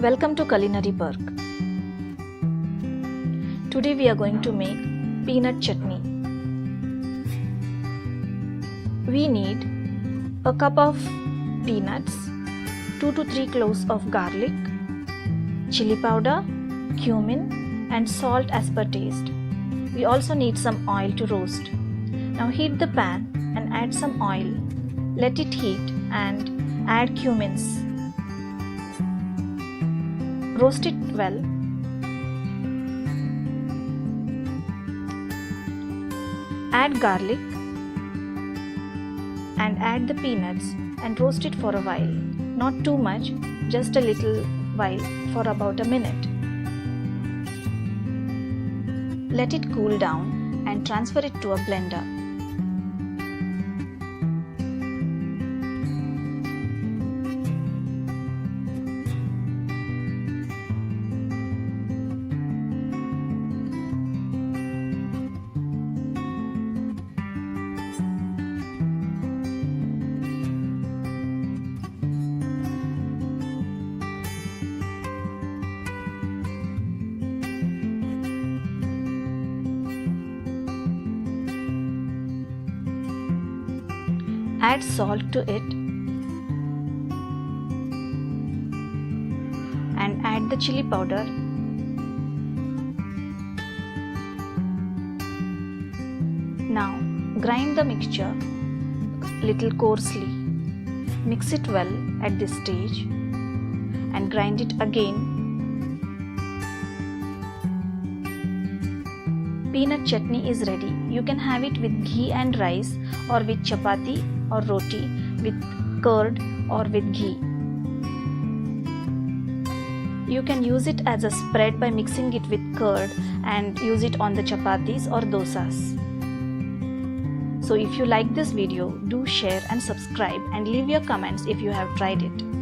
Welcome to Culinary Perk. Today we are going to make peanut chutney. We need a cup of peanuts, 2 to 3 cloves of garlic, chili powder, cumin and salt as per taste. We also need some oil to roast. Now heat the pan and add some oil. Let it heat and add cumins. Roast it well. Add garlic and add the peanuts and roast it for a while. Not too much, just a little while for about a minute. Let it cool down and transfer it to a blender. Add salt to it and add the chili powder. Now grind the mixture little coarsely. Mix it well at this stage and grind it again. Peanut chutney is ready. You can have it with ghee and rice or with chapati or roti, with curd or with ghee. You can use it as a spread by mixing it with curd and use it on the chapatis or dosas. So if you like this video, do share and subscribe and leave your comments if you have tried it.